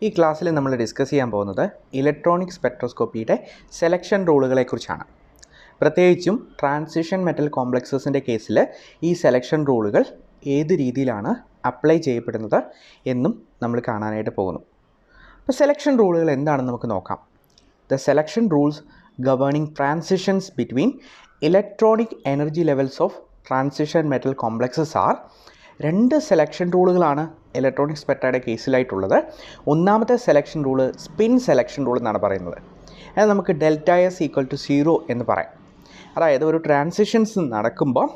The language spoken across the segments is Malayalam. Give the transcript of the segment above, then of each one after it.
ഈ ക്ലാസ്സിൽ നമ്മൾ ഡിസ്കസ് ചെയ്യാൻ പോകുന്നത് ഇലക്ട്രോണിക് സ്പെക്ട്രോസ്കോപ്പിയുടെ സെലക്ഷൻ റൂളുകളെക്കുറിച്ചാണ്. പ്രത്യേകിച്ചും ട്രാൻസിഷൻ മെറ്റൽ കോംപ്ലക്സസിൻ്റെ കേസിൽ ഈ സെലക്ഷൻ റൂളുകൾ ഏത് രീതിയിലാണ് അപ്ലൈ ചെയ്യപ്പെടുന്നത് എന്നും നമ്മൾ കാണാനായിട്ട് പോകുന്നു. അപ്പോൾ സെലക്ഷൻ റൂളുകൾ എന്താണെന്ന് നമുക്ക് നോക്കാം. The selection rules governing transitions between electronic energy levels of transition metal complexes are. രണ്ട് സെലക്ഷൻ റൂളുകളാണ് ഇലക്ട്രോണിക് സ്പെക്ട്രയുടെ കേസിലായിട്ടുള്ളത്. ഒന്നാമത്തെ selection rule spin selection rule എന്നാണ് പറയുന്നത്. അത് നമുക്ക് ഡെൽറ്റ എസ് ഈക്വൽ ടു 0 എന്ന് പറയാം. അതായത് ഒരു ട്രാൻസിഷൻസ് നടക്കുമ്പോൾ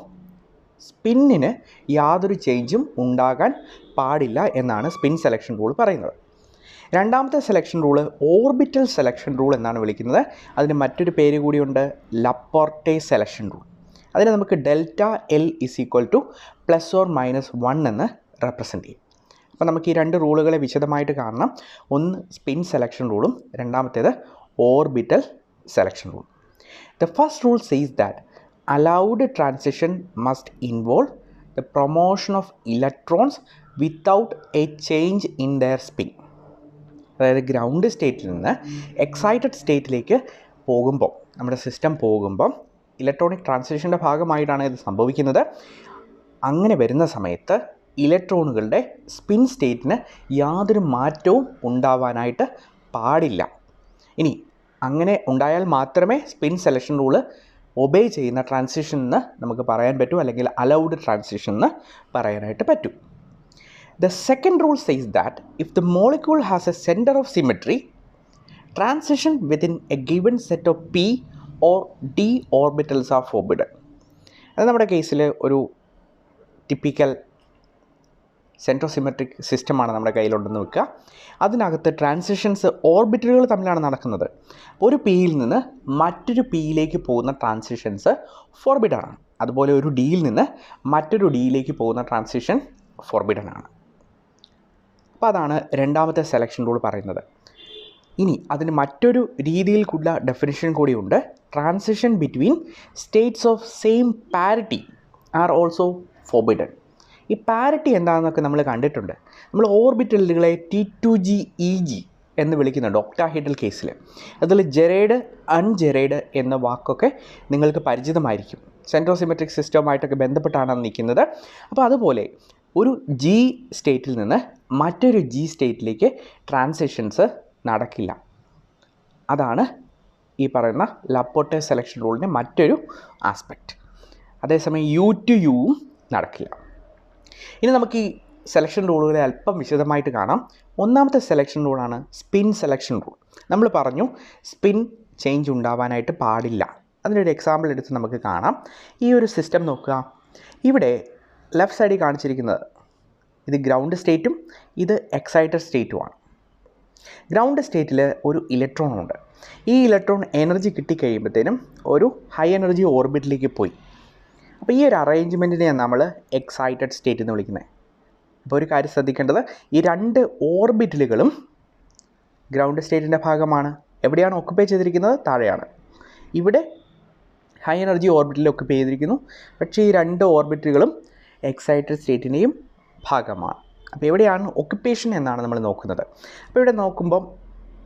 സ്പിന്നിന് യാതൊരു ചേഞ്ചും ഉണ്ടാകാൻ പാടില്ല എന്നാണ് സ്പിൻ സെലക്ഷൻ റൂൾ പറയുന്നത്. രണ്ടാമത്തെ selection rule orbital selection rule എന്നാണ് വിളിക്കുന്നത്. അതിന് മറ്റൊരു പേര് കൂടിയുണ്ട്, ലപ്പോർട്ടെ സെലക്ഷൻ റൂൾ. അതിനെ നമുക്ക് delta L is equal to +or-1 എന്ന് റെപ്രസെൻറ്റ് ചെയ്യും. അപ്പോൾ നമുക്ക് ഈ രണ്ട് റൂളുകളെ വിശദമായിട്ട് കാണണം. ഒന്ന് സ്പിൻ സെലക്ഷൻ റൂളും രണ്ടാമത്തേത് orbital selection rule. The first rule says that allowed transition must involve the promotion of electrons without A change in there spin. അതായത് ഗ്രൗണ്ട് സ്റ്റേറ്റിൽ നിന്ന് എക്സൈറ്റഡ് സ്റ്റേറ്റിലേക്ക് പോകുമ്പോൾ, നമ്മുടെ സിസ്റ്റം പോകുമ്പോൾ ഇലക്ട്രോണിക് ട്രാൻസിഷൻ്റെ ഭാഗമായിട്ടാണ് ഇത് സംഭവിക്കുന്നത്. അങ്ങനെ വരുന്ന സമയത്ത് ഇലക്ട്രോണുകളുടെ സ്പിൻ സ്റ്റേറ്റിന് യാതൊരു മാറ്റവും ഉണ്ടാവാനായിട്ട് പാടില്ല. ഇനി അങ്ങനെ ഉണ്ടായാൽ മാത്രമേ സ്പിൻ സെലക്ഷൻ റൂള് ഒബേ ചെയ്യുന്ന ട്രാൻസിഷൻ എന്ന് നമുക്ക് പറയാൻ പറ്റൂ, അല്ലെങ്കിൽ അലൗഡ് ട്രാൻസിഷൻ എന്ന് പറയാനായിട്ട് പറ്റൂ. The second rule says that if the molecule has a center of symmetry, transition within a given set of p or d orbitals are forbidden. അത് നമ്മുടെ കേസിൽ ഒരു ടിപ്പിക്കൽ സെൻട്രോസിമെട്രിക് സിസ്റ്റമാണ് നമ്മുടെ കയ്യിലുണ്ടെന്ന് വെക്കുക. അതിനകത്ത് ട്രാൻസിഷൻസ് ഓർബിറ്റലുകൾ തമ്മിലാണ് നടക്കുന്നത്. ഒരു പിയിൽ നിന്ന് മറ്റൊരു പിയിലേക്ക് പോകുന്ന ട്രാൻസിഷൻസ് ഫോർബിഡൻ ആണ്. അതുപോലെ ഒരു ഡിയിൽ നിന്ന് മറ്റൊരു ഡിയിലേക്ക് പോകുന്ന ട്രാൻസിഷൻ ഫോർബിഡൻ ആണ്. അപ്പോൾ അതാണ് രണ്ടാമത്തെ സെലക്ഷൻ റൂൾ പറയുന്നത്. ഇനി അതിന് മറ്റൊരു രീതിയിൽക്കുള്ള ഡെഫിനിഷൻ കൂടിയുണ്ട്. Transition between States of same parity are also forbidden. ഈ പാരിറ്റി എന്താണെന്നൊക്കെ നമ്മൾ കണ്ടിട്ടുണ്ട്. നമ്മൾ ഓർബിറ്റലുകളെ T2G EG എന്ന് വിളിക്കുന്നുണ്ട് ഒക്ടാഹീഡ്രൽ കേസിൽ. അതിൽ ജെറൈഡ് അൺജെറൈഡ് എന്ന വാക്കൊക്കെ നിങ്ങൾക്ക് പരിചിതമായിരിക്കും. സെൻട്രോസിമെട്രിക് സിസ്റ്റവുമായിട്ടൊക്കെ ബന്ധപ്പെട്ടാണ് നിൽക്കുന്നത്. അപ്പോൾ അതുപോലെ ഒരു G സ്റ്റേറ്റിൽ നിന്ന് മറ്റൊരു G സ്റ്റേറ്റിലേക്ക് ട്രാൻസിഷൻസ് നടക്കില്ല. അതാണ് ഈ പറയുന്ന ലപ്പോർട്ടെ സെലക്ഷൻ റൂളിൻ്റെ മറ്റൊരു ആസ്പെക്റ്റ്. അതേസമയം U to Uവും നടക്കില്ല. ഇനി നമുക്ക് ഈ സെലക്ഷൻ റൂളുകളെ അല്പം വിശദമായിട്ട് കാണാം. ഒന്നാമത്തെ സെലക്ഷൻ റൂളാണ് സ്പിൻ സെലക്ഷൻ റൂൾ. നമ്മൾ പറഞ്ഞു സ്പിൻ ചേഞ്ച് ഉണ്ടാവാനായിട്ട് പാടില്ല. അതിനൊരു എക്സാമ്പിൾ എടുത്ത് നമുക്ക് കാണാം. ഈ ഒരു സിസ്റ്റം നോക്കുക. ഇവിടെ ലെഫ്റ്റ് സൈഡിൽ കാണിച്ചിരിക്കുന്നത് ഇത് ഗ്രൗണ്ട് സ്റ്റേറ്റും ഇത് എക്സൈറ്റഡ് സ്റ്റേറ്റുമാണ്. ഗ്രൗണ്ട് സ്റ്റേറ്റിൽ ഒരു ഇലക്ട്രോൺ ഉണ്ട്. ഈ ഇലക്ട്രോൺ എനർജി കിട്ടിക്കഴിയുമ്പോഴത്തേനും ഒരു ഹൈ എനർജി ഓർബിറ്റിലേക്ക് പോയി. അപ്പോൾ ഈ ഒരു അറേഞ്ച്മെൻറ്റിനെയാണ് നമ്മൾ എക്സൈറ്റഡ് സ്റ്റേറ്റ് എന്ന് വിളിക്കുന്നത്. അപ്പോൾ ഒരു കാര്യം ശ്രദ്ധിക്കേണ്ടത്, ഈ രണ്ട് ഓർബിറ്റലുകളും ഗ്രൗണ്ട് സ്റ്റേറ്റിൻ്റെ ഭാഗമാണ്. എവിടെയാണ് ഒക്കുപ്പൈ ചെയ്തിരിക്കുന്നത്? താഴെയാണ്. ഇവിടെ ഹൈ എനർജി ഓർബിറ്റിൽ ഒക്കുപ്പൈ ചെയ്തിരിക്കുന്നു. പക്ഷേ ഈ രണ്ട് ഓർബിറ്റുകളും എക്സൈറ്റഡ് സ്റ്റേറ്റിൻ്റെയും ഭാഗമാണ്. അപ്പോൾ എവിടെയാണ് ഒക്കുപ്പേഷൻ എന്നാണ് നമ്മൾ നോക്കുന്നത്. അപ്പോൾ ഇവിടെ നോക്കുമ്പം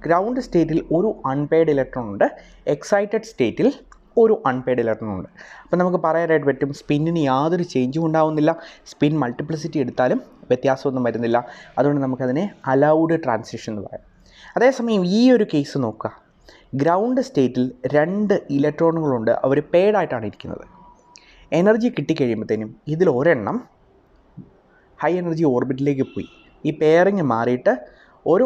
ഗ്രൗണ്ട് സ്റ്റേറ്റിൽ ഒരു അൺപെയ്ഡ് ഇലക്ട്രോൺ ഉണ്ട്, എക്സൈറ്റഡ് സ്റ്റേറ്റിൽ ഒരു അൺപെയ്ഡ് ഇലക്ട്രോൺ ഉണ്ട്. അപ്പോൾ നമുക്ക് പറയാനായിട്ട് പറ്റും സ്പിന്നിന് യാതൊരു ചേഞ്ചും ഉണ്ടാവുന്നില്ല. സ്പിൻ മൾട്ടിപ്ലിസിറ്റി എടുത്താലും വ്യത്യാസമൊന്നും വരുന്നില്ല. അതുകൊണ്ട് നമുക്കതിനെ അലൗഡ് ട്രാൻസിഷൻ എന്ന് പറയാം. അതേസമയം ഈ ഒരു കേസ് നോക്കുക. ഗ്രൗണ്ട് സ്റ്റേറ്റിൽ രണ്ട് ഇലക്ട്രോണുകളുണ്ട്, അവർ പെയ്ഡായിട്ടാണ് ഇരിക്കുന്നത്. എനർജി കിട്ടിക്കഴിയുമ്പോഴത്തേനും ഇതിൽ ഒരെണ്ണം ഹൈ എനർജി ഓർബിറ്റിലേക്ക് പോയി. ഈ പെയറിങ് മാറിയിട്ട് ഒരു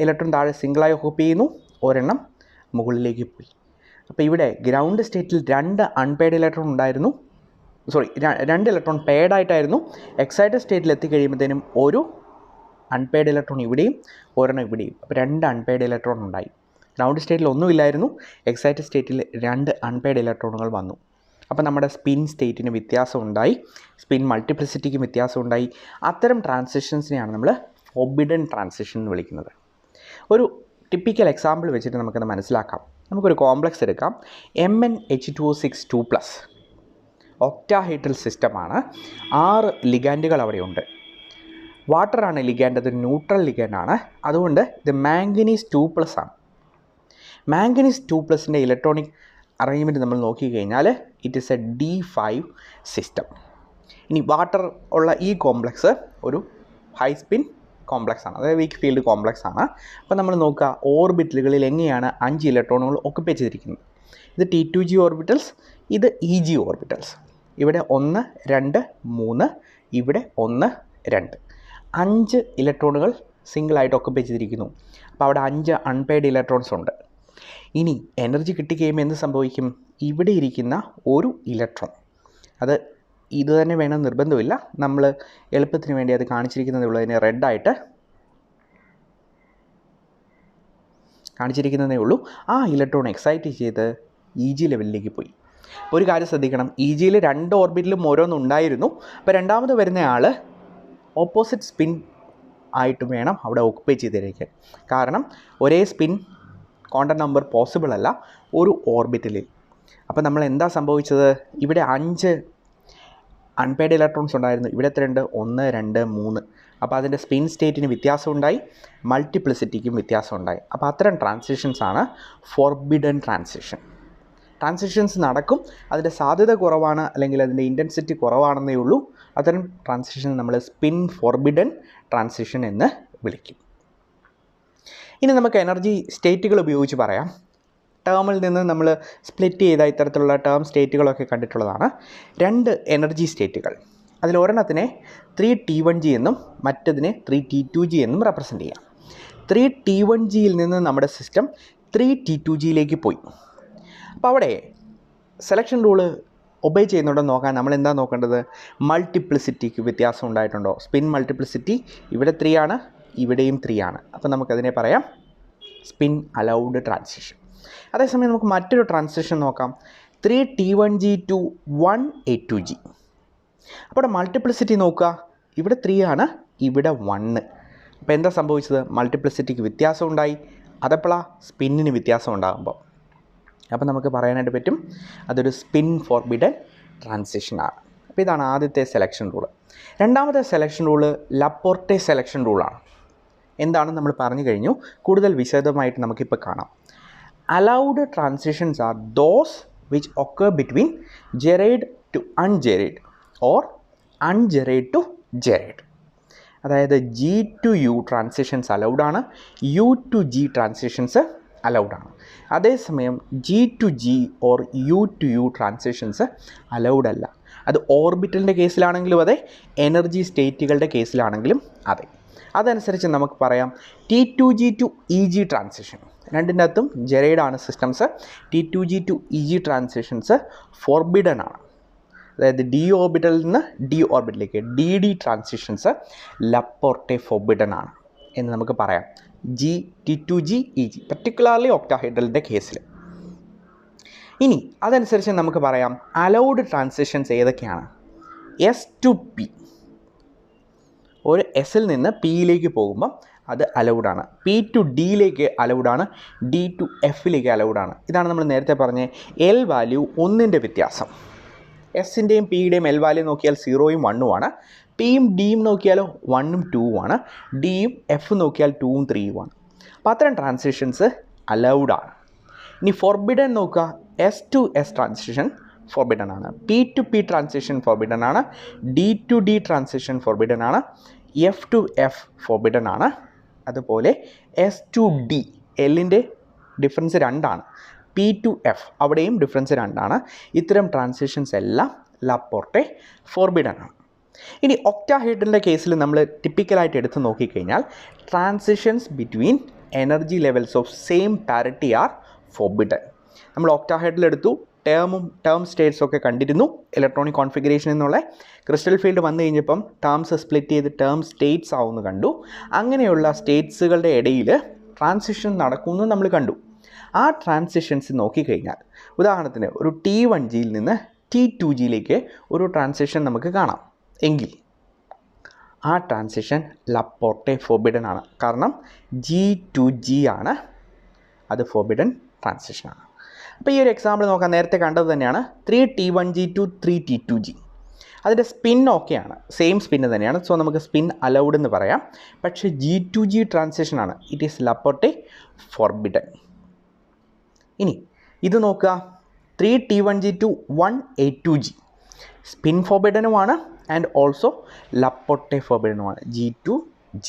ഇലക്ട്രോൺ താഴെ സിംഗിളായി ഒക്കുപ്പൈ ചെയ്യുന്നു, ഒരെണ്ണം മുകളിലേക്ക് പോയി. അപ്പോൾ ഇവിടെ ഗ്രൗണ്ട് സ്റ്റേറ്റിൽ രണ്ട് അൺപെയ്ഡ് ഇലക്ട്രോൺ ഉണ്ടായിരുന്നു, രണ്ട് ഇലക്ട്രോൺ പെയ്ഡായിട്ടായിരുന്നു. എക്സൈറ്റഡ് സ്റ്റേറ്റിൽ എത്തിക്കഴിയുമ്പോഴത്തേനും ഒരു അൺപെയ്ഡ് ഇലക്ട്രോൺ ഇവിടെയും ഒരെണ്ണം ഇവിടെയും. അപ്പോൾ രണ്ട് അൺപെയ്ഡ് ഇലക്ട്രോൺ ഉണ്ടായി. ഗ്രൗണ്ട് സ്റ്റേറ്റിൽ ഒന്നുമില്ലായിരുന്നു, എക്സൈറ്റഡ് സ്റ്റേറ്റിൽ രണ്ട് അൺപെയ്ഡ് ഇലക്ട്രോണുകൾ വന്നു. അപ്പോൾ നമ്മുടെ സ്പിൻ സ്റ്റേറ്റിന് വ്യത്യാസം ഉണ്ടായി, സ്പിൻ മൾട്ടിപ്ലിസിറ്റിക്കും വ്യത്യാസം ഉണ്ടായി. അത്തരം ട്രാൻസിഷൻസിനെയാണ് നമ്മൾ ഫോർബിഡൻ ട്രാൻസിഷൻ എന്ന് വിളിക്കുന്നത്. ഒരു ടിപ്പിക്കൽ എക്സാമ്പിൾ വെച്ചിട്ട് നമുക്കത് മനസ്സിലാക്കാം. നമുക്കൊരു കോംപ്ലക്സ് എടുക്കാം. MnH2O6 2+. ഒക്ടാഹീഡ്രൽ സിസ്റ്റമാണ്. 6 ലിഗാൻഡുകൾ അവിടെയുണ്ട്. വാട്ടറാണ് ലിഗാൻഡ്, അത് ന്യൂട്രൽ ലിഗാൻഡാണ്. അതുകൊണ്ട് ഇത് മാംഗനീസ് 2+ ആണ്. മാംഗനീസ് 2+ൻ്റെ ഇലക്ട്രോണിക് അറേഞ്ച്മെൻറ്റ് നമ്മൾ നോക്കിക്കഴിഞ്ഞാൽ it is A D5 system. ഇനി വാട്ടർ ഉള്ള ഈ കോംപ്ലക്സ് ഒരു ഹൈ സ്പിൻ കോംപ്ലക്സ് ആണ്, അതായത് വീക്ക് ഫീൽഡ് കോംപ്ലക്സ് ആണ്. അപ്പോൾ നമ്മൾ നോക്കുക ഓർബിറ്റലുകളിൽ എങ്ങനെയാണ് 5 ഇലക്ട്രോണുകൾ ഒക്കുപ്പൈ ചെയ്തിരിക്കുന്നത്. ഇത് T2g ഓർബിറ്റൽസ്, ഇത് EG ഓർബിറ്റൽസ്. ഇവിടെ 1 2 3, ഇവിടെ 1 2, 5 ഇലക്ട്രോണുകൾ സിംഗിളായിട്ട് ഒക്കുപ്പൈ ചെയ്തിരിക്കുന്നു. അപ്പോൾ അവിടെ 5 അൺപെയ്ഡ് ഇലക്ട്രോൺസ് ഉണ്ട്. ഇനി എനർജി കിട്ടിക്കഴിയുമ്പോൾ എന്ത് സംഭവിക്കും? ഇവിടെ ഇരിക്കുന്ന ഒരു ഇലക്ട്രോൺ, അത് ഇത് തന്നെ വേണം നിർബന്ധമില്ല, നമ്മൾ എളുപ്പത്തിന് വേണ്ടി അത് കാണിച്ചിരിക്കുന്നതേ ഉള്ളൂ, അതിനെ റെഡായിട്ട് കാണിച്ചിരിക്കുന്നതേ ഉള്ളൂ. ആ ഇലക്ട്രോൺ എക്സൈറ്റ് ചെയ്ത് EG ലെവലിലേക്ക് പോയി. ഒരു കാര്യം ശ്രദ്ധിക്കണം, EGയിൽ 2 ഓർബിറ്റിലും ഓരോന്നുണ്ടായിരുന്നു. അപ്പോൾ രണ്ടാമത് വരുന്ന ആൾ ഓപ്പോസിറ്റ് സ്പിൻ ആയിട്ട് വേണം അവിടെ ഓക്കുപ്പൈ ചെയ്തിരിക്കാൻ. കാരണം ഒരേ സ്പിൻ ക്വാണ്ടം നമ്പർ പോസിബിൾ അല്ല ഒരു ഓർബിറ്റലിൽ. അപ്പോൾ നമ്മൾ എന്താ സംഭവിച്ചത്? ഇവിടെ 5 അൺപെയ്ഡ് ഇലക്ട്രോൺസ് ഉണ്ടായിരുന്നു, ഇവിടെ എത്ര ഉണ്ട്? 1 2 3. അപ്പോൾ അതിൻ്റെ സ്പിൻ സ്റ്റേറ്റിന് വ്യത്യാസമുണ്ടായി, മൾട്ടിപ്ലിസിറ്റിക്കും വ്യത്യാസമുണ്ടായി. അപ്പോൾ അത്തരം ട്രാൻസിഷൻസാണ് ഫോർബിഡൻ ട്രാൻസിഷൻ. ട്രാൻസിഷൻസ് നടക്കും, അതിൻ്റെ സാധ്യത കുറവാണ്, അല്ലെങ്കിൽ അതിൻ്റെ ഇൻറ്റൻസിറ്റി കുറവാണെന്നേ ഉള്ളൂ. അത്തരം ട്രാൻസിഷൻ നമ്മൾ സ്പിൻ ഫോർബിഡൻ ട്രാൻസിഷൻ എന്ന് വിളിക്കും. ഇനി നമുക്ക് എനർജി സ്റ്റേറ്റുകൾ ഉപയോഗിച്ച് പറയാം. ടേമിൽ നിന്ന് നമ്മൾ സ്പ്ലിറ്റ് ചെയ്ത ഇത്തരത്തിലുള്ള ടേം സ്റ്റേറ്റുകളൊക്കെ കണ്ടിട്ടുള്ളതാണ്. 2 എനർജി സ്റ്റേറ്റുകൾ, അതിലൊരെണ്ണത്തിനെ 3T1g എന്നും മറ്റതിനെ 3T2g എന്നും റെപ്രസെൻ്റ് ചെയ്യാം. 3T1gയിൽ നിന്ന് നമ്മുടെ സിസ്റ്റം 3T2gയിലേക്ക് പോയി. അപ്പോൾ അവിടെ സെലക്ഷൻ റൂള് ഒബേ ചെയ്യുന്നുണ്ടെന്ന് നോക്കാൻ നമ്മൾ എന്താ നോക്കേണ്ടത്? മൾട്ടിപ്ലിസിറ്റിക്ക് വ്യത്യാസം ഉണ്ടായിട്ടുണ്ടോ? സ്പിൻ മൾട്ടിപ്ലിസിറ്റി ഇവിടെ 3 ആണ്, ഇവിടെയും 3 ആണ്. അപ്പോൾ നമുക്കതിനെ പറയാം സ്പിൻ അലൗഡ് ട്രാൻസിഷൻ. അതേസമയം നമുക്ക് മറ്റൊരു ട്രാൻസിഷൻ നോക്കാം, 3T1g to 1A2g. അപ്പോൾ ഇവിടെ മൾട്ടിപ്ലിസിറ്റി നോക്കുക, ഇവിടെ 3 ആണ്, ഇവിടെ 1. അപ്പോൾ എന്താ സംഭവിച്ചത്? മൾട്ടിപ്ലിസിറ്റിക്ക് വ്യത്യാസം ഉണ്ടായി. അതെപ്പോഴാണ്? സ്പിന്നിന് വ്യത്യാസം ഉണ്ടാകുമ്പോൾ. അപ്പോൾ നമുക്ക് പറയാനായിട്ട് പറ്റും അതൊരു സ്പിൻ ഫോർബിഡൻ ട്രാൻസിഷനാണ്. അപ്പോൾ ഇതാണ് ആദ്യത്തെ സെലക്ഷൻ റൂള്. രണ്ടാമത്തെ സെലക്ഷൻ റൂള് ലപ്പോർട്ടെ സെലക്ഷൻ റൂളാണ്. എന്താണെന്ന് നമ്മൾ പറഞ്ഞു കഴിഞ്ഞു, കൂടുതൽ വിശദമായിട്ട് നമുക്കിപ്പോൾ കാണാം. Allowed transitions are those which occur between gerade to ungerade or ungerade to gerade. അതായത് G to U transitions allowed ആണ്, U to G transitions allowed ആണ്. അതേസമയം G to G or U to U transitions allowed അല്ല. അത് ഓർബിറ്റലിൻ്റെ കേസിലാണെങ്കിലും അതെ, എനർജി സ്റ്റേറ്റുകളുടെ കേസിലാണെങ്കിലും അതെ. അതനുസരിച്ച് നമുക്ക് പറയാം T2g to EG ട്രാൻസിഷൻ, രണ്ടിൻ്റെ അകത്തും ജെറൈഡാണ് systems. T2g to EG transitions forbidden ആണ്. അതായത് D ഓർബിറ്റലിൽ നിന്ന് D ഓർബിറ്റലിലേക്ക് DD ട്രാൻസിഷൻസ് ലപ്പോർട്ടെ ഫോർബിഡൻ ആണ് എന്ന് നമുക്ക് പറയാം. T2g EG പർട്ടിക്കുലർലി ഒക്ടാഹൈഡ്രലിൻ്റെ കേസിൽ. ഇനി അതനുസരിച്ച് നമുക്ക് പറയാം അലൗഡ് ട്രാൻസിഷൻസ് ഏതൊക്കെയാണ്. S to P, ഒരു എസിൽ നിന്ന് പിയിലേക്ക് പോകുമ്പം അത് അലൗഡാണ്. P to Dയിലേക്ക് അലൗഡാണ്, D to Fയിലേക്ക് അലൗഡാണ്. ഇതാണ് നമ്മൾ നേരത്തെ പറഞ്ഞ L വാല്യൂ 1ൻ്റെ വ്യത്യാസം. എസിൻ്റെയും പിയുടെയും L വാല്യൂ നോക്കിയാൽ 0യും 1ഉം ആണ്. പിയും ഡിയും നോക്കിയാലോ 1ഉം 2ഉം ആണ്. ഡിയും എഫ് നോക്കിയാൽ 2ഉം 3ഉം ആണ്. അപ്പോൾ അത്തരം ട്രാൻസിഷൻസ് അലൗഡാണ്. ഇനി ഫോർബിഡൻ നോക്കുക, S to S transition forbidden ആണ്, P to P transition forbidden ആണ്, D to D transition forbidden ആണ്, F to F ഫോർബിഡൻ ആണ്. അതുപോലെ S to D, എല്ലിൻ്റെ ഡിഫറൻസ് 2ആണ്, P to F അവിടെയും ഡിഫറൻസ് 2ആണ്. ഇത്തരം ട്രാൻസിഷൻസ് എല്ലാം ലപ്പോർട്ടെ ഫോർബിഡൻ ആണ്. ഇനി ഒക്ടാഹൈഡ്രലിൻ്റെ കേസിൽ നമ്മൾ ടിപ്പിക്കലായിട്ട് എടുത്ത് നോക്കിക്കഴിഞ്ഞാൽ transitions between energy levels of same parity are forbidden. നമ്മൾ ഒക്ടാഹൈഡ്രൽ എടുത്തു, ടേം സ്റ്റേറ്റ്സ് ഒക്കെ കണ്ടിരുന്നു. ഇലക്ട്രോണിക് കോൺഫിഗറേഷൻ എന്നുള്ള ക്രിസ്റ്റൽ ഫീൽഡ് വന്നു കഴിഞ്ഞപ്പം ടേംസ് സ്പ്ലിറ്റ് ചെയ്ത് ടേം സ്റ്റേറ്റ്സ് ആവുമെന്ന് കണ്ടു. അങ്ങനെയുള്ള സ്റ്റേറ്റ്സുകളുടെ ഇടയിൽ ട്രാൻസിഷൻ നടക്കുമെന്ന് നമ്മൾ കണ്ടു. ആ ട്രാൻസിഷൻസ് നോക്കിക്കഴിഞ്ഞാൽ ഉദാഹരണത്തിന് ഒരു T1gയിൽ നിന്ന് T2gയിലേക്ക് ഒരു ട്രാൻസിഷൻ നമുക്ക് കാണാം എങ്കിൽ ആ ട്രാൻസിഷൻ ലപ്പോർട്ടെ ഫോർബിഡൻ ആണ്. കാരണം G to G ആണ്, അത് ഫോർബിഡൻ ട്രാൻസിഷനാണ്. അപ്പോൾ ഈ ഒരു എക്സാമ്പിൾ നോക്കാം, നേരത്തെ കണ്ടത് തന്നെയാണ്. 3T1g to 3T2g. അതിൻ്റെ സ്പിൻ ഓക്കെയാണ്, സെയിം സ്പിന്ന് തന്നെയാണ്. സോ നമുക്ക് സ്പിൻ അലൗഡ് എന്ന് പറയാം. പക്ഷേ G2G ട്രാൻസിഷനാണ്, ഇറ്റ് ഈസ് ലപ്പോർട്ടെ ഫോർബിഡൻ. ഇനി ഇത് നോക്കുക, 3T1G to 1A2G സ്പിൻ ഫോർബിഡനുമാണ് ആൻഡ് ഓൾസോ ലപ്പോർട്ടെ ഫോർബിഡനുമാണ് G2G.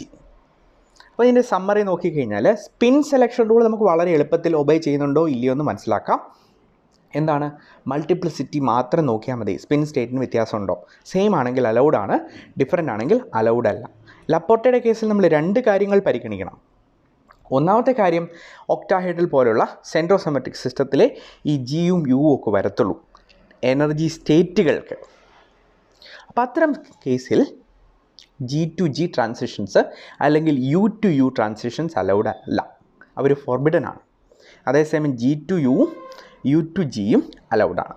അപ്പോൾ ഇതിൻ്റെ സമ്മറി നോക്കിക്കഴിഞ്ഞാൽ സ്പിൻ സെലക്ഷൻ റൂൾ നമുക്ക് വളരെ എളുപ്പത്തിൽ ഒബേ ചെയ്യുന്നുണ്ടോ ഇല്ലയോ എന്ന് മനസ്സിലാക്കാം. എന്താണ്, മൾട്ടിപ്ലിസിറ്റി മാത്രം നോക്കിയാൽ മതി. സ്പിൻ സ്റ്റേറ്റിന് വ്യത്യാസമുണ്ടോ, സെയിം ആണെങ്കിൽ അലൗഡ് ആണ്, ഡിഫറൻ്റ് ആണെങ്കിൽ അലൗഡ് അല്ല. ലപ്പോർട്ടയുടെ കേസിൽ നമ്മൾ 2 കാര്യങ്ങൾ പരിഗണിക്കണം. ഒന്നാമത്തെ കാര്യം, ഒക്ടാഹെഡ്രൽ പോലുള്ള സെൻട്രോസിമെട്രിക് സിസ്റ്റത്തിലെ ഈ ജിയും യുവും ഒക്കെ വരത്തുള്ളൂ എനർജി സ്റ്റേറ്റുകൾക്ക്. അപ്പോൾ അത്തരം കേസിൽ G2G ട്രാൻസിഷൻസ് അല്ലെങ്കിൽ U2U ട്രാൻസിഷൻസ് അലൗഡ് അല്ല, അവർ ഫോർബിഡൻ ആണ്. അതേസമയം G2Uവും U2Gയും അലൗഡാണ്.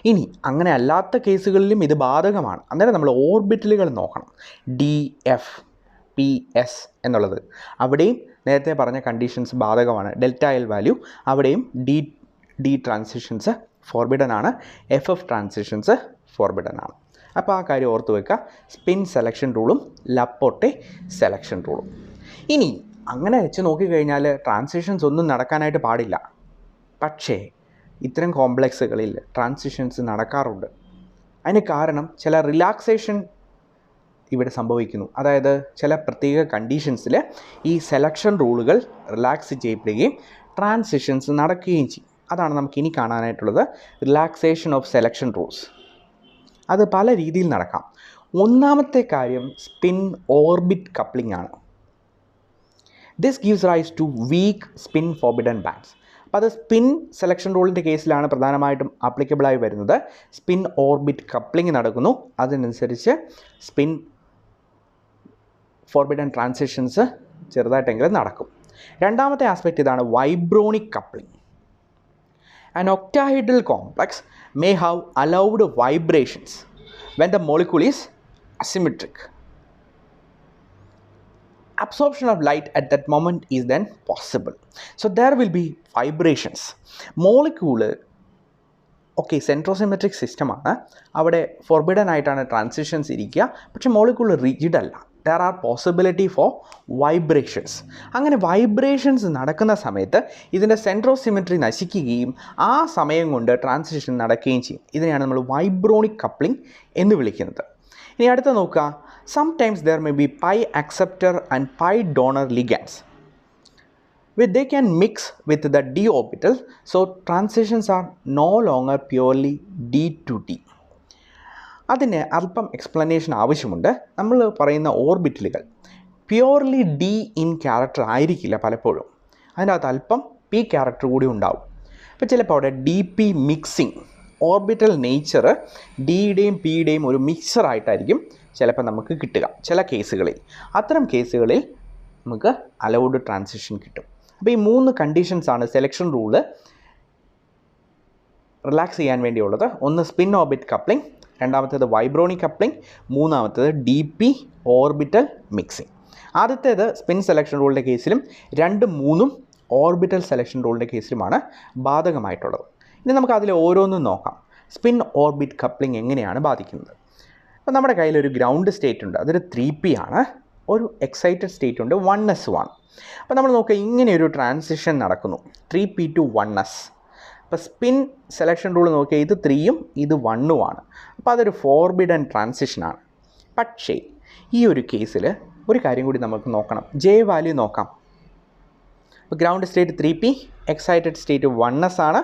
ഇനി അങ്ങനെ അല്ലാത്ത കേസുകളിലും ഇത് ബാധകമാണ്. അന്നേരം നമ്മൾ ഓർബിറ്റലുകൾ നോക്കണം, DF PS എന്നുള്ളത്. അവിടെയും നേരത്തെ പറഞ്ഞ കണ്ടീഷൻസ് ബാധകമാണ്. ΔL വാല്യൂ അവിടെയും D ട്രാൻസിഷൻസ് ഫോർബിഡൻ ആണ്, FF ട്രാൻസിഷൻസ് ഫോർബിഡൻ ആണ്. അപ്പോൾ ആ കാര്യം ഓർത്ത് വെക്കുക, സ്പിൻ സെലക്ഷൻ റൂളും ലപ്പോർട്ടെ സെലക്ഷൻ റൂളും. ഇനി അങ്ങനെ വെച്ച് നോക്കിക്കഴിഞ്ഞാൽ ട്രാൻസിഷൻസ് ഒന്നും നടക്കാനായിട്ട് പാടില്ല. പക്ഷേ ഇത്തരം കോംപ്ലക്സുകളിൽ ട്രാൻസിഷൻസ് നടക്കാറുണ്ട്. അതിന് കാരണം ചില റിലാക്സേഷൻ ഇവിടെ സംഭവിക്കുന്നു. അതായത് ചില പ്രത്യേക കണ്ടീഷൻസിൽ ഈ സെലക്ഷൻ റൂളുകൾ റിലാക്സ് ചെയ്യപ്പെടുകയും ട്രാൻസിഷൻസ് നടക്കുകയും ചെയ്യും. അതാണ് നമുക്കിനി കാണാനായിട്ടുള്ളത്, റിലാക്സേഷൻ ഓഫ് സെലക്ഷൻ റൂൾസ്. അത് പല രീതിയിൽ നടക്കാം. ഒന്നാമത്തെ കാര്യം സ്പിൻ ഓർബിറ്റ് കപ്ലിംഗ് ആണ്. This gives rise to weak spin forbidden bands. അപ്പോൾ അത് സ്പിൻ സെലക്ഷൻ റൂളിൻ്റെ കേസിലാണ് പ്രധാനമായിട്ടും ആപ്ലിക്കബിളായി വരുന്നത്. സ്പിൻ ഓർബിറ്റ് കപ്ലിംഗ് നടക്കുന്നു, അതിനനുസരിച്ച് സ്പിൻ ഫോർബിഡൻ ട്രാൻസിഷൻസ് ചെറുതായിട്ടെങ്കിലും നടക്കും. രണ്ടാമത്തെ ആസ്പെക്റ്റ് ഇതാണ്, vibronic coupling. An octahedral complex may have allowed vibrations when the molecule is asymmetric. Absorption of light at that moment is then possible. So there will be vibrations. Molecule okay centrosymmetric സിസ്റ്റമാണ്, അവിടെ ഫോർബിഡൻ ആയിട്ടാണ് ട്രാൻസിഷൻസ് ഇരിക്കുക. പക്ഷേ മോളിക്യൂൾ റിജിഡ് അല്ല. There are possibility for vibrations. അങ്ങനെ വൈബ്രേഷൻസ് നടക്കുന്ന സമയത്ത് ഇതിൻ്റെ സെൻട്രോസിമെട്രി നശിക്കുകയും ആ സമയം കൊണ്ട് ട്രാൻസിഷൻ നടക്കുകയും ചെയ്യും. ഇതിനെയാണ് നമ്മൾ വൈബ്രോണിക് കപ്ലിംഗ് എന്ന് വിളിക്കുന്നത്. ഇനി അടുത്ത നോക്കുക, sometimes there may be pi acceptor and pi donor ligands. They can mix with the d orbital, so transitions are no longer purely d to d. അതിന് അല്പം എക്സ്പ്ലനേഷൻ ആവശ്യമുണ്ട്. നമ്മൾ പറയുന്ന ഓർബിറ്റലുകൾ പ്യുവർലി ഡി ഇൻ ക്യാരക്ടർ ആയിരിക്കില്ല പലപ്പോഴും, അതിനകത്ത് അല്പം പി ക്യാരക്ടർ കൂടി ഉണ്ടാവും. അപ്പോൾ ചിലപ്പോൾ അവിടെ D P mixing, orbital nature ഡിയുടെയും പിയുടെയും ഒരു മിക്സറായിട്ടായിരിക്കും ചിലപ്പോൾ നമുക്ക് കിട്ടുക ചില കേസുകളിൽ. അത്തരം കേസുകളിൽ നമുക്ക് അലൗഡ് ട്രാൻസിഷൻ കിട്ടും. അപ്പോൾ ഈ 3 കണ്ടീഷൻസാണ് സെലക്ഷൻ റൂള് റിലാക്സ് ചെയ്യാൻ വേണ്ടിയുള്ളത്. ഒന്ന് സ്പിൻ ഓർബിറ്റ് കപ്ലിംഗ്, രണ്ടാമത്തേത് വൈബ്രോണിക് കപ്ലിംഗ്, മൂന്നാമത്തേത് ഡി പി ഓർബിറ്റൽ മിക്സിംഗ്. ആദ്യത്തേത് സ്പിൻ സെലക്ഷൻ റൂളിൻ്റെ കേസിലും 2, 3 ഓർബിറ്റൽ സെലക്ഷൻ റൂളിൻ്റെ കേസിലുമാണ് ബാധകമായിട്ടുള്ളത്. ഇനി നമുക്ക് അതിൽ ഓരോന്നും നോക്കാം. സ്പിൻ ഓർബിറ്റ് കപ്ലിംഗ് എങ്ങനെയാണ് ബാധിക്കുന്നത്? അപ്പോൾ നമ്മുടെ കയ്യിലൊരു ഗ്രൗണ്ട് സ്റ്റേറ്റ് ഉണ്ട്, അതൊരു 3p ആണ്. ഒരു എക്സൈറ്റഡ് സ്റ്റേറ്റ് ഉണ്ട് 1s1. അപ്പോൾ നമ്മൾ നോക്കുക, ഇങ്ങനെയൊരു ട്രാൻസിഷൻ നടക്കുന്നു 3p to 1s. അപ്പോൾ സ്പിൻ സെലക്ഷൻ റൂൾ നോക്കിയാൽ ഇത് 3ഉം ഇത് 1ഉമാണ്. അപ്പോൾ അതൊരു ഫോർബിഡൻ ട്രാൻസിഷനാണ്. പക്ഷേ ഈ ഒരു കേസിൽ ഒരു കാര്യം കൂടി നമുക്ക് നോക്കണം, ജെ വാല്യൂ നോക്കാം. അപ്പോൾ ground state 3p, excited state 1s ആണ്.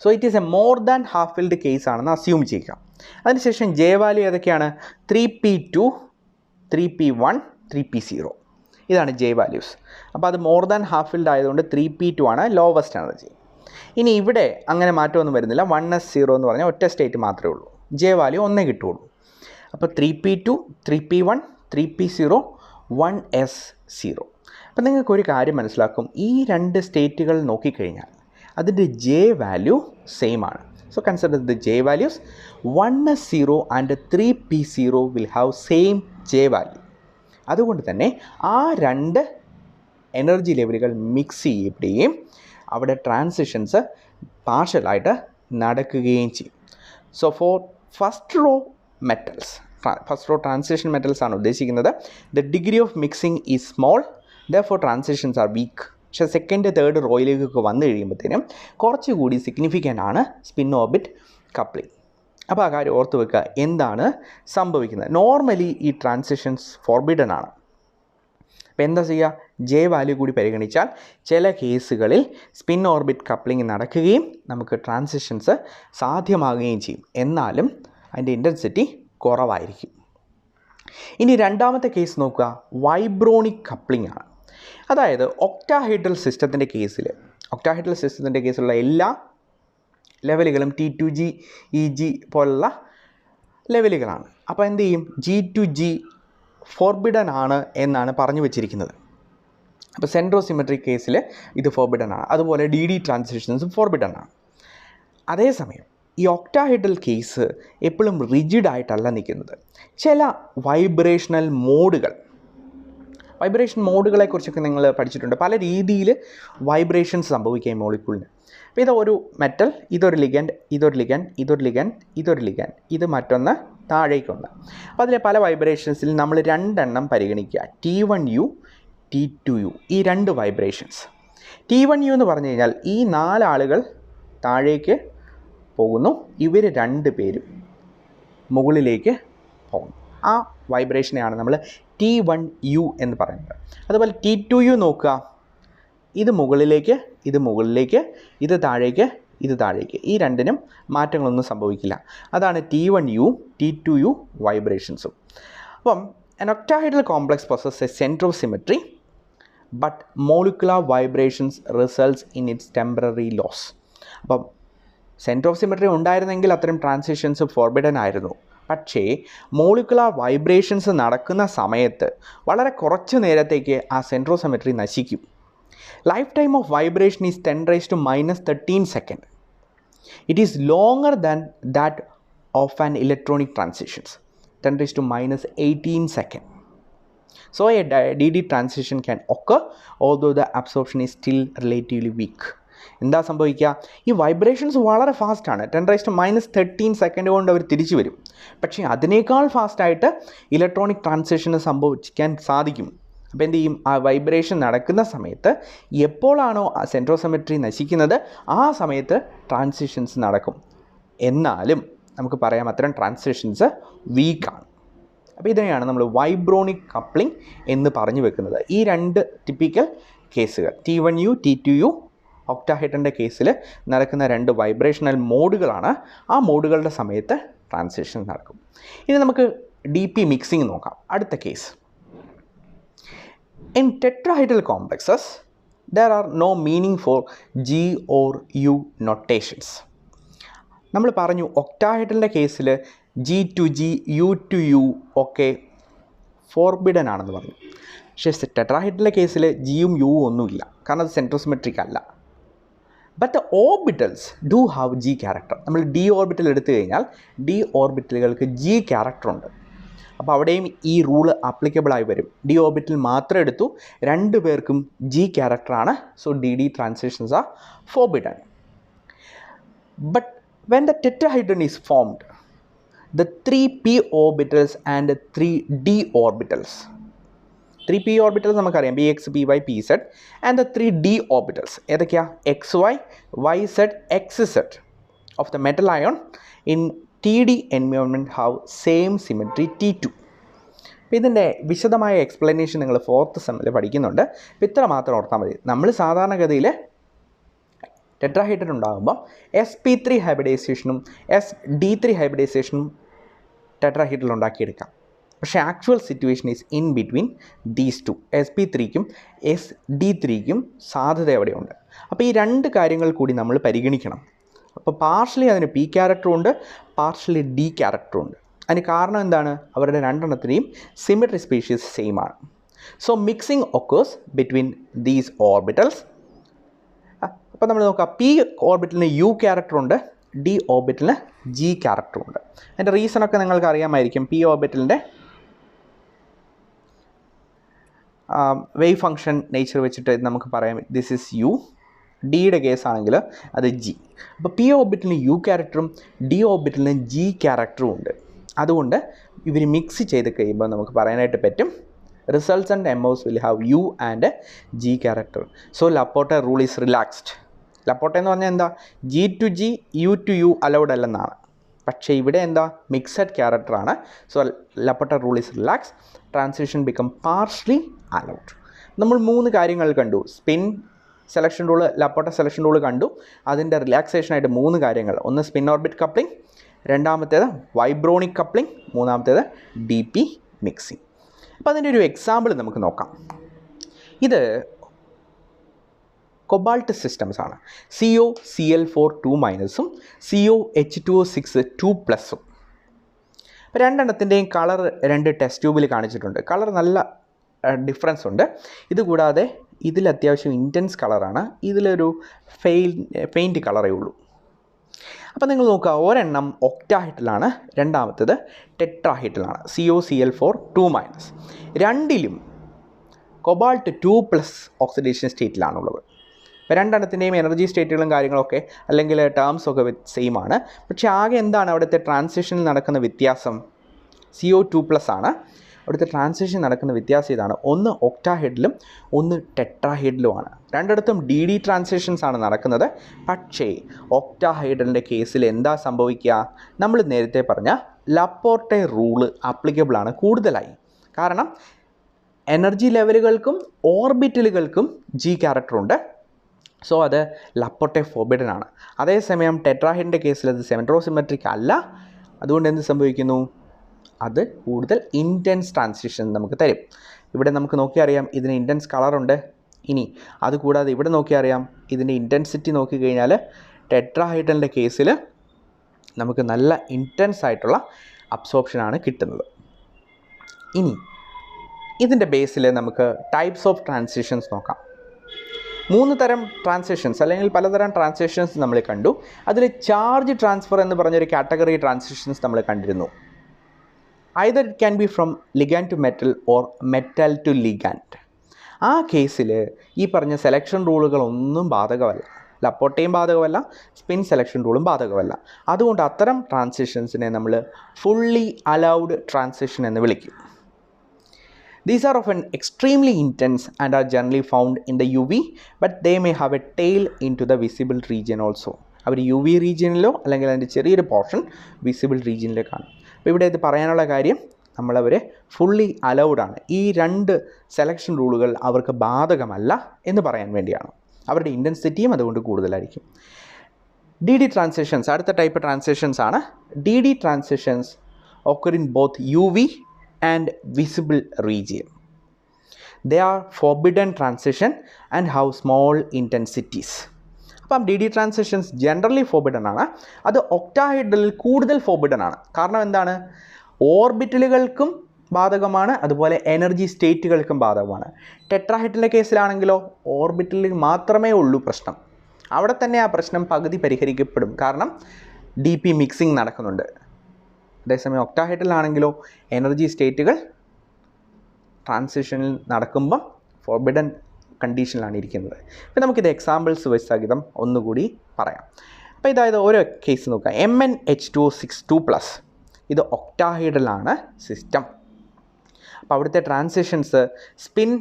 So it is A more than half filled case ആണെന്ന് അസ്യൂം ചെയ്യുക. അതിനുശേഷം ജെ വാല്യൂ ഏതൊക്കെയാണ്? 3p2, 3p1, 3p0. ഇതാണ് ജെ വാല്യൂസ്. അപ്പോൾ അത് മോർ ദാൻ ഹാഫ് ഫിൽഡ് ആയതുകൊണ്ട് 3p2 ആണ് ലോവസ്റ്റ് എനർജി. ഇനി ഇവിടെ അങ്ങനെ മാറ്റമൊന്നും വരുന്നില്ല, 1s0 എന്ന് പറഞ്ഞാൽ ഒറ്റ സ്റ്റേറ്റ് മാത്രമേ ഉള്ളൂ, ജെ വാല്യൂ ഒന്നേ കിട്ടുകയുള്ളൂ. അപ്പോൾ 3p2, 3p1, 3p0, 1s0. അപ്പോൾ നിങ്ങൾക്കൊരു കാര്യം മനസ്സിലാക്കും, ഈ 2 സ്റ്റേറ്റുകൾ നോക്കിക്കഴിഞ്ഞാൽ അതിൻ്റെ ജെ വാല്യൂ സെയിം ആണ്. So consider the J values. 1s0 and 3p0 will have same J value. അതുകൊണ്ട് തന്നെ ആ 2 എനർജി ലെവലുകൾ മിക്സ് ചെയ്യപ്പെടുകയും അവിടെ ട്രാൻസിഷൻസ് പാർഷ്യലായിട്ട് നടക്കുകയും ചെയ്യും. So for first row metals. First row transition metals ആണ് ഉദ്ദേശിക്കുന്നത്. The degree of mixing is small, therefore transitions are weak. പക്ഷേ സെക്കൻഡ് തേർഡ് റോയിലേക്കൊക്കെ വന്നു കഴിയുമ്പോഴത്തേനും കുറച്ചുകൂടി സിഗ്നിഫിക്കൻ്റ് ആണ് സ്പിൻ ഓർബിറ്റ് കപ്ലിംഗ്. അപ്പോൾ ആ കാര്യം ഓർത്ത് വെക്കുക. എന്താണ് സംഭവിക്കുന്നത്? നോർമലി ഈ ട്രാൻസിഷൻസ് ഫോർബിഡൻ ആണ്. അപ്പോൾ എന്താ ചെയ്യുക? ജെ വാല്യൂ കൂടി പരിഗണിച്ചാൽ ചില കേസുകളിൽ സ്പിൻ ഓർബിറ്റ് കപ്ലിംഗ് നടക്കുകയും നമുക്ക് ട്രാൻസിഷൻസ് സാധ്യമാകുകയും ചെയ്യും. എന്നാലും അതിൻ്റെ ഇൻറ്റൻസിറ്റി കുറവായിരിക്കും. ഇനി രണ്ടാമത്തെ കേസ് നോക്കുക, വൈബ്രോണിക് കപ്ലിംഗ് ആണ്. അതായത് ഒക്ടാഹെഡ്രൽ സിസ്റ്റത്തിൻ്റെ കേസിലുള്ള എല്ലാ ലെവലുകളും T2G EG പോലുള്ള ലെവലുകളാണ്. അപ്പോൾ എന്ത് ചെയ്യും? G2G ഫോർബിഡൻ ആണ് എന്നാണ് പറഞ്ഞു വെച്ചിരിക്കുന്നത്. അപ്പോൾ സെൻട്രോസിമെട്രിക് കേസിൽ ഇത് ഫോർബിഡൻ ആണ്. അതുപോലെ DD ട്രാൻസിഷൻസും ഫോർബിഡൻ ആണ്. അതേസമയം ഈ ഒക്ടാഹെഡ്രൽ കേസ് എപ്പോഴും റിജിഡായിട്ടല്ല നിൽക്കുന്നത്. ചില വൈബ്രേഷൻ മോഡുകളെക്കുറിച്ചൊക്കെ നിങ്ങൾ പഠിച്ചിട്ടുണ്ട്. പല രീതിയിൽ വൈബ്രേഷൻസ് സംഭവിക്കുക മോളിക്യൂളിന്. അപ്പോൾ ഇത് ഒരു മെറ്റൽ, ഇതൊരു ലിഗൻഡ്, ഇത് മറ്റൊന്ന് താഴേക്കൊന്ന്. അപ്പോൾ അതിലെ പല വൈബ്രേഷൻസിൽ നമ്മൾ രണ്ടെണ്ണം പരിഗണിക്കുക. T1U T2U, ഈ രണ്ട് വൈബ്രേഷൻസ്. T1U എന്ന് പറഞ്ഞു കഴിഞ്ഞാൽ ഈ 4 ആളുകൾ താഴേക്ക് പോകുന്നു, ഇവർ 2 പേരും മുകളിലേക്ക് പോകുന്നു. ആ വൈബ്രേഷനെയാണ് നമ്മൾ T1U എന്ന് പറയുന്നത്. അതുപോലെ T2U നോക്കുക, ഇത് മുകളിലേക്ക്, ഇത് താഴേക്ക്, ഈ രണ്ടിനും മാറ്റങ്ങളൊന്നും സംഭവിക്കില്ല. അതാണ് T1U T2U വൈബ്രേഷൻസും. അപ്പം an octahedral complex possesses a center of symmetry, but molecular vibrations results in its temporary loss. അപ്പം സെൻറ്റർ ഓഫ് സിമെട്രി ഉണ്ടായിരുന്നെങ്കിൽ അത്തരം ട്രാൻസിഷൻസ് ഫോർബിഡൻ ആയിരുന്നു. പക്ഷേ മോളിക്കുലാർ വൈബ്രേഷൻസ് നടക്കുന്ന സമയത്ത് വളരെ കുറച്ച് നേരത്തേക്ക് ആ സെൻട്രോ സിമെട്രി നശിക്കും. Life time of vibration is 10⁻⁻13 second. It is longer than that of an electronic transitions, 10⁻18 second. So a DD transition can occur although the absorption is still relatively weak. എന്താ സംഭവിക്കുക? ഈ വൈബ്രേഷൻസ് വളരെ ഫാസ്റ്റാണ്. 10⁻13 സെക്കൻഡ് കൊണ്ട് അവർ തിരിച്ചു വരും. പക്ഷേ അതിനേക്കാൾ ഫാസ്റ്റായിട്ട് ഇലക്ട്രോണിക് ട്രാൻസിഷന് സംഭവിക്കാൻ സാധിക്കും. അപ്പോൾ എന്ത് ചെയ്യും? ആ വൈബ്രേഷൻ നടക്കുന്ന സമയത്ത് എപ്പോഴാണോ ആ സെൻട്രോസിമെട്രി നശിക്കുന്നത് ആ സമയത്ത് ട്രാൻസിഷൻസ് നടക്കും. എന്നാലും നമുക്ക് പറയാം അത്തരം ട്രാൻസിഷൻസ് വീക്കാണ്. അപ്പോൾ ഇതിനെയാണ് നമ്മൾ വൈബ്രോണിക് കപ്ലിംഗ് എന്ന് പറഞ്ഞു വെക്കുന്നത്. ഈ 2 ടിപ്പിക്കൽ കേസുകൾ T1U T2U ഒക്ടാഹെഡ്രൻ്റെ കേസിൽ നടക്കുന്ന 2 വൈബ്രേഷണൽ മോഡുകളാണ്. ആ മോഡുകളുടെ സമയത്ത് ട്രാൻസിഷൻ നടക്കും. ഇനി നമുക്ക് DP മിക്സിംഗ് നോക്കാം. അടുത്ത case, in tetrahedral complexes there are no meaning for G or U notations. നമ്മൾ പറഞ്ഞു ഒക്ടാഹെഡ്രലിൻ്റെ കേസിൽ G2G U2U ഒക്കെ ഫോർബിഡൻ ആണെന്ന് പറഞ്ഞു. പക്ഷേ ടെട്രാഹെഡ്രലിൻ്റെ കേസിൽ ജിയും യുവും ഒന്നുമില്ല, കാരണം അത് സെൻട്രോസിമെട്രിക് അല്ല. But the orbitals do have G character. നമ്മൾ D ഓർബിറ്റൽ എടുത്തു കഴിഞ്ഞാൽ D ഓർബിറ്റലുകൾക്ക് G ക്യാരക്ടറുണ്ട്. അപ്പോൾ അവിടെയും ഈ റൂള് ആപ്ലിക്കബിളായി വരും. D ഓർബിറ്റൽ മാത്രം എടുത്തു, 2 പേർക്കും G ക്യാരക്ടറാണ്. So DD transitions are forbidden. But when the tetrahedron is formed, the 3 p orbitals and 3 d orbitals, 3 p orbitals നമുക്കറിയാം, px py pz, and the 3 d orbitals ഏതൊക്കെയാ? xy yz xz of the metal ion in TD environment have same symmetry T2. അപ്പോൾ ഇതിൻ്റെ വിശദമായ എക്സ്പ്ലനേഷൻ നിങ്ങൾ 4th സെമ്മിൽ പഠിക്കുന്നുണ്ട്. അപ്പോൾ ഇത്ര മാത്രം ഓർത്താൽ മതി. നമ്മൾ സാധാരണഗതിയിൽ ടെട്രാഹെഡ്രൻ ഉണ്ടാകുമ്പോൾ sp3 ഹൈബ്രിഡൈസേഷനും sd3 ഹൈബ്രിഡൈസേഷനും ടെട്രാഹെഡ്രൽ ഉണ്ടാക്കിയെടുക്കാം. പക്ഷേ actual situation is in between these 2. sp3ക്കും sd3ക്കും സാധ്യത എവിടെയുണ്ട്. അപ്പോൾ ഈ 2 കാര്യങ്ങൾ കൂടി നമ്മൾ പരിഗണിക്കണം. അപ്പോൾ പാർഷ്യലി അതിന് p ക്യാരക്ടറുണ്ട്, പാർഷ്യലി d ക്യാരക്ടറുണ്ട്. അതിന് കാരണം എന്താണ്? അവരുടെ 2 എണ്ണത്തിനെയും സിമെട്രി സ്പീഷീസ് സെയിം ആണ്. So mixing occurs between these orbitals. അപ്പോൾ നമ്മൾ നോക്കാം, p ഓർബിറ്റലിന് U ക്യാരക്ടറുണ്ട്, d ഓർബിറ്റലിന് G ക്യാരക്ടറുണ്ട്. അതിൻ്റെ റീസണൊക്കെ നിങ്ങൾക്ക് അറിയാമായിരിക്കും. p ഓർബിറ്റലിൻ്റെ വേവ് ഫംഗ്ഷൻ നേച്ചർ വെച്ചിട്ട് നമുക്ക് പറയാം ദിസ് ഈസ് U. ഡിയുടെ കേസാണെങ്കിൽ അത് G. അപ്പോൾ p ഓർബിറ്റലിന് U ക്യാരക്ടറും d ഓർബിറ്റലിന് G ക്യാരക്ടറും ഉണ്ട്. അതുകൊണ്ട് ഇവർ മിക്സ് ചെയ്ത് കഴിയുമ്പോൾ നമുക്ക് പറയാനായിട്ട് പറ്റും resultant MOs will have U and G character. So Laporte rule is relaxed. Laporte എന്ന് പറഞ്ഞാൽ എന്താ, G to G, U to U allowed അല്ലെന്നാണ്. പക്ഷേ ഇവിടെ എന്താ, മിക്സഡ് ക്യാരക്ടറാണ്. So Laporte rule is relaxed. Transition become partially allowed. നമ്മൾ 3 കാര്യങ്ങൾ കണ്ടു. Spin selection rule, Laporte selection rule കണ്ടു. അതിൻ്റെ റിലാക്സേഷനായിട്ട് 3 കാര്യങ്ങൾ. ഒന്ന് സ്പിൻ ഓർബിറ്റ് കപ്ലിംഗ്, രണ്ടാമത്തേത് വൈബ്രോണിക് കപ്ലിംഗ്, മൂന്നാമത്തേത് DP മിക്സിംഗ്. അപ്പോൾ അതിൻ്റെ ഒരു എക്സാമ്പിൾ നമുക്ക് നോക്കാം. ഇത് കൊബാൾട്ട് സിസ്റ്റംസ് ആണ്. COCl4 2- COH2O6 2+. അപ്പോൾ രണ്ടെണ്ണത്തിൻ്റെയും കളർ 2 ടെസ്റ്റ് ട്യൂബിൽ കാണിച്ചിട്ടുണ്ട്. കളർ നല്ല ഡിഫറൻസ് ഉണ്ട്. ഇതുകൂടാതെ ഇതിൽ അത്യാവശ്യം ഇൻറ്റൻസ് കളറാണ്, ഇതിലൊരു ഫെയിൻറ്റ് കളറേ ഉള്ളൂ. അപ്പോൾ നിങ്ങൾ നോക്കുക, ഒരെണ്ണം ഒക്ടാഹൈഡ്രലാണ്, രണ്ടാമത്തേത് ടെട്രാഹൈഡ്രലാണ്. COCl4 2-. രണ്ടിലും കൊബാൾട്ട് 2+ ഓക്സിഡേഷൻ സ്റ്റേറ്റിലാണുള്ളത്. ഇപ്പോൾ രണ്ടെണ്ണത്തിൻ്റെയും എനർജി സ്റ്റേറ്റുകളും കാര്യങ്ങളൊക്കെ അല്ലെങ്കിൽ ടേംസൊക്കെ സെയിം ആണ്. പക്ഷേ ആകെ എന്താണ് അവിടുത്തെ ട്രാൻസിഷനിൽ നടക്കുന്ന വ്യത്യാസം? CO2+ ആണ്. അവിടുത്തെ ട്രാൻസിഷൻ നടക്കുന്ന വ്യത്യാസം ഇതാണ്, ഒന്ന് ഒക്ടാഹൈഡ്രലും ഒന്ന് ടെട്രാഹൈഡ്രലുമാണ്. രണ്ടിടത്തും DD ട്രാൻസിഷൻസ് ആണ് നടക്കുന്നത്. പക്ഷേ ഒക്ടാഹൈഡ്രലിൻ്റെ കേസിൽ എന്താ സംഭവിക്കുക? നമ്മൾ നേരത്തെ പറഞ്ഞ ലപ്പോർട്ടെ റൂള് ആപ്ലിക്കബിൾ ആണ് കൂടുതലായി. കാരണം എനർജി ലെവലുകൾക്കും ഓർബിറ്റലുകൾക്കും G ക്യാരക്ടറുണ്ട്. സോ അത് ലപ്പോർട്ടെ ഫോർബിഡൻ ആണ്. അതേസമയം ടെട്രാഹൈഡ്രലിൻ്റെ കേസിൽ അത് സെൻട്രോസിമെട്രിക് അല്ല. അതുകൊണ്ട് എന്ത് സംഭവിക്കുന്നു? അത് കൂടുതൽ ഇൻറ്റൻസ് ട്രാൻസിഷൻ നമുക്ക് തരും. ഇവിടെ നമുക്ക് നോക്കിയറിയാം ഇതിന് ഇൻറ്റൻസ് കളറുണ്ട്. ഇനി അതുകൂടാതെ ഇവിടെ നോക്കിയറിയാം ഇതിൻ്റെ ഇൻറ്റൻസിറ്റി നോക്കിക്കഴിഞ്ഞാൽ ടെട്രാഹൈഡ്രലിൻ്റെ കേസിൽ നമുക്ക് നല്ല ഇൻറ്റൻസ് ആയിട്ടുള്ള അബ്സോർപ്ഷനാണ് കിട്ടുന്നത്. ഇനി ഇതിൻ്റെ ബേസിൽ നമുക്ക് ടൈപ്സ് ഓഫ് ട്രാൻസിഷൻസ് നോക്കാം. 3 തരം ട്രാൻസിഷൻസ് അല്ലെങ്കിൽ പലതരം ട്രാൻസിഷൻസ് നമ്മൾ കണ്ടു. അതിൽ ചാർജ് ട്രാൻസ്ഫർ എന്ന് പറഞ്ഞൊരു കാറ്റഗറി ട്രാൻസിഷൻസ് നമ്മൾ കണ്ടിരുന്നു. either it can be from ligand to metal or metal to ligand. ആ കേസിൽ ഈ പറഞ്ഞ സെലക്ഷൻ റൂളുകളൊന്നും ബാധകമല്ല. ലപ്പോർട്ടയും ബാധകമല്ല, സ്പിൻ സെലക്ഷൻ റൂളും ബാധകമല്ല. അതുകൊണ്ട് അത്തരം ട്രാൻസിഷൻസിനെ നമ്മൾ ഫുള്ളി അലൗഡ് ട്രാൻസിഷൻ എന്ന് വിളിക്കും. These are often extremely intense and are generally found in the UV, but they may have a tail into the visible region also. Our UV റീജിയനിലോ അല്ലെങ്കിൽ അതിൻ്റെ ചെറിയൊരു പോർഷൻ വിസിബിൾ റീജിയനിലോ കാണും. അപ്പോൾ ഇവിടെ ഇത് പറയാനുള്ള കാര്യം, നമ്മളവരെ ഫുള്ളി അലൗഡാണ്. ഈ 2 സെലക്ഷൻ റൂളുകൾ അവർക്ക് ബാധകമല്ല എന്ന് പറയാൻ വേണ്ടിയാണ്. അവരുടെ ഇൻറ്റൻസിറ്റിയും അതുകൊണ്ട് കൂടുതലായിരിക്കും. DD ട്രാൻസിഷൻസ് അടുത്ത ടൈപ്പ് ട്രാൻസിഷൻസ് ആണ്. DD transitions occur in both UV and visible region. They are forbidden transition and have small intensities. അപ്പം DD ട്രാൻസിഷൻസ് ജനറലി ഫോർബിഡൻ ആണ്. അത് ഒക്ടാഹൈഡ്രലിൽ കൂടുതൽ ഫോർബിഡൻ ആണ്. കാരണം എന്താണ്? ഓർബിറ്റലുകൾക്കും ബാധകമാണ്, അതുപോലെ എനർജി സ്റ്റേറ്റുകൾക്കും ബാധകമാണ്. ടെട്രാഹൈഡ്രലിൻ്റെ കേസിലാണെങ്കിലോ ഓർബിറ്റലിൽ മാത്രമേ ഉള്ളൂ പ്രശ്നം. അവിടെ തന്നെ ആ പ്രശ്നം പകുതി പരിഹരിക്കപ്പെടും, കാരണം DP മിക്സിംഗ് നടക്കുന്നുണ്ട്. അതേസമയം ഒക്ടാഹൈഡ്രലാണെങ്കിലോ എനർജി സ്റ്റേറ്റുകൾ ട്രാൻസിഷനിൽ നടക്കുമ്പം ഫോർബിഡൻ കണ്ടീഷനിലാണ് ഇരിക്കുന്നത്. അപ്പോൾ നമുക്കിത് എക്സാമ്പിൾസ് വെച്ച് സഹിതം ഒന്നുകൂടി പറയാം. അപ്പോൾ ഇതായത് ഓരോ കേസ് നോക്കാം. MnH2O6 2+. ഇത് ഒക്ടാഹൈഡ്രലാണ് സിസ്റ്റം. അപ്പോൾ അവിടുത്തെ ട്രാൻസിഷൻസ് സ്പിൻ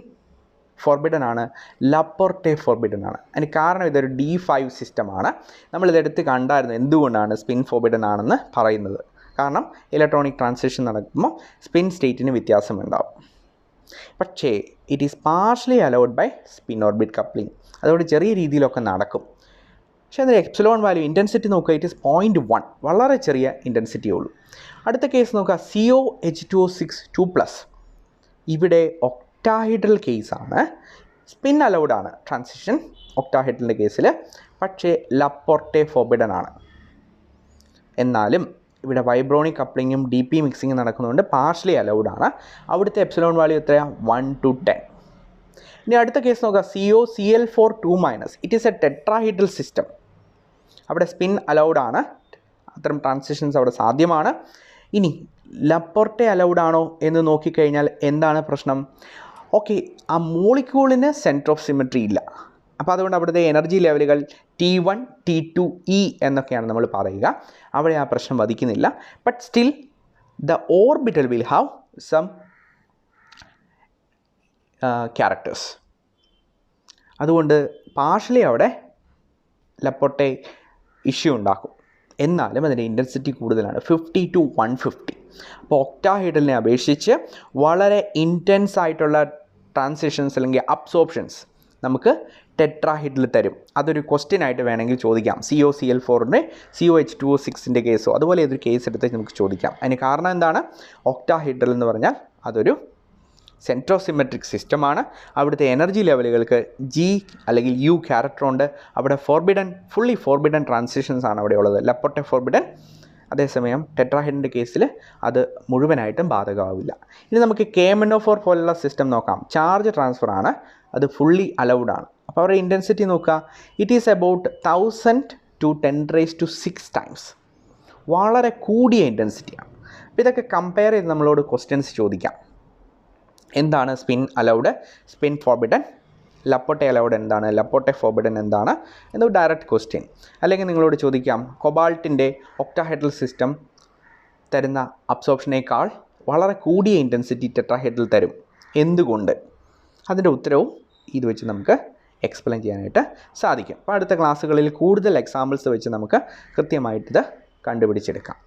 ഫോർബിഡൻ ആണ്, ലപ്പോർട്ടെ ഫോർബിഡൻ ആണ്. അതിന് കാരണം ഇതൊരു D5 സിസ്റ്റമാണ്. നമ്മളിതെടുത്ത് കണ്ടായിരുന്നു എന്തുകൊണ്ടാണ് സ്പിൻ ഫോർബിഡൻ ആണെന്ന് പറയുന്നത്. കാരണം ഇലക്ട്രോണിക് ട്രാൻസിഷൻ നടക്കുമ്പോൾ സ്പിൻ സ്റ്റേറ്റിന് വ്യത്യാസമുണ്ടാവും. പക്ഷേ it is partially allowed by spin orbit coupling. അതുകൊണ്ട് ചെറിയ രീതിയിലൊക്കെ നടക്കും. പക്ഷേ അതിൻ്റെ എപ്സിലോൺ വാല്യൂ ഇൻറ്റൻസിറ്റി നോക്കുക, ഇറ്റ് ഈസ് 0.1, വളരെ ചെറിയ ഇൻറ്റൻസിറ്റിയേ ഉള്ളൂ. അടുത്ത കേസ് നോക്കുക, COH2O6 2+. ഇവിടെ ഒക്ടാഹൈഡ്രൽ കേസാണ്. സ്പിൻ അലൗഡാണ് ട്രാൻസിഷൻ ഒക്ടാഹൈഡ്രലിൻ്റെ കേസിൽ, പക്ഷേ ലപ്പോർട്ടെ ഫോർബിഡൻ ആണ്. എന്നാലും ഇവിടെ വൈബ്രോണിക് കപ്ലിങ്ങും DP മിക്സിങ്ങും നടക്കുന്നതുകൊണ്ട് പാർഷ്യലി അലൗഡാണ്. അവിടുത്തെ എപ്സിലോൺ വാല്യൂ എത്രയാണ്? 1 to 10. ഇനി അടുത്ത കേസ് നോക്കുക, COCl4 2-. It is A tetrahedral system. അവിടെ സ്പിൻ അലൗഡാണ്, അത്തരം ട്രാൻസിഷൻസ് അവിടെ സാധ്യമാണ്. ഇനി ലപ്പോർട്ടെ അലൗഡാണോ എന്ന് നോക്കിക്കഴിഞ്ഞാൽ എന്താണ് പ്രശ്നം? ഓക്കെ, ആ മോളിക്യൂളിന് സെൻറ്റർ ഓഫ് സിമെട്രി ഇല്ല. അപ്പോൾ അതുകൊണ്ട് അവിടുത്തെ എനർജി ലെവലുകൾ T1 T2 E എന്നൊക്കെയാണ് നമ്മൾ പറയുക. അവിടെ ആ പ്രശ്നം വധിക്കുന്നില്ല. But still the orbital will have some characters. അതുകൊണ്ട് പാർഷ്യലി അവിടെ ലപ്പോട്ടെ ഇഷ്യൂ ഉണ്ടാക്കും. എന്നാലും അതിൻ്റെ ഇൻറ്റൻസിറ്റി കൂടുതലാണ്, 50 to 150. അപ്പോൾ ഒക്ടാഹൈഡ്രലിനെ അപേക്ഷിച്ച് വളരെ ഇൻറ്റൻസ് ആയിട്ടുള്ള ട്രാൻസിഷൻസ് അല്ലെങ്കിൽ അബ്സോർപ്ഷൻസ് നമുക്ക് ടെട്രാഹൈഡ്രൽ തരും. അതൊരു ക്വസ്റ്റ്യൻ ആയിട്ട് വേണമെങ്കിൽ ചോദിക്കാം. COCl4ൻ്റെ COH2O6ൻ്റെ കേസോ അതുപോലെ ഏതൊരു കേസ് എടുത്ത് നമുക്ക് ചോദിക്കാം. അതിന് കാരണം എന്താണ്? ഒക്ടാഹൈഡ്രൽ എന്ന് പറഞ്ഞാൽ അതൊരു സെൻട്രോസിമെട്രിക് സിസ്റ്റമാണ്. അവിടുത്തെ എനർജി ലെവലുകൾക്ക് G അല്ലെങ്കിൽ U ക്യാരക്ടറുണ്ട്. അവിടെ ഫുള്ളി ഫോർബിഡൻ ട്രാൻസിഷൻസ് ആണ് അവിടെ ഉള്ളത്. ലപ്പോട്ടെ ഫോർബിഡൻ. അതേസമയം ടെട്രാഹൈഡ്രലിൻ്റെ കേസിൽ അത് മുഴുവനായിട്ടും ബാധകമാവില്ല. ഇനി നമുക്ക് KMnO4 പോലുള്ള സിസ്റ്റം നോക്കാം. ചാർജ് ട്രാൻസ്ഫർ ആണ്, അത് ഫുള്ളി അലൗഡ് ആണ്. അപ്പോൾ അവരുടെ ഇൻറ്റൻസിറ്റി നോക്കുക, it is about 1000 to 10⁶ times. വളരെ കൂടിയ ഇൻറ്റൻസിറ്റിയാണ്. അപ്പോൾ ഇതൊക്കെ കമ്പയർ ചെയ്ത് നമ്മളോട് ക്വസ്റ്റ്യൻസ് ചോദിക്കാം. എന്താണ് spin allowed, spin forbidden, Laporte allowed എന്താണ്, ലപ്പോട്ടെ ഫോർബിഡൻ എന്താണ് എന്നൊരു ഡയറക്റ്റ് ക്വസ്റ്റ്യൻ. അല്ലെങ്കിൽ നിങ്ങളോട് ചോദിക്കാം, കൊബാൾട്ടിൻ്റെ ഒക്ടാഹൈഡ്രൽ സിസ്റ്റം തരുന്ന അബ്സോർപ്ഷനേക്കാൾ വളരെ കൂടിയ ഇൻറ്റൻസിറ്റി ടെട്രാഹൈഡ്രൽ തരും, എന്തുകൊണ്ട്? അതിൻ്റെ ഉത്തരവും ഇത് വെച്ച് നമുക്ക് എക്സ്പ്ലെയിൻ ചെയ്യാനായിട്ട് സാധിക്കും. അപ്പോൾ അടുത്ത ക്ലാസ്സുകളിൽ കൂടുതൽ എക്സാമ്പിൾസ് വെച്ച് നമുക്ക് കൃത്യമായിട്ടിത് കണ്ടുപിടിച്ചെടുക്കാം.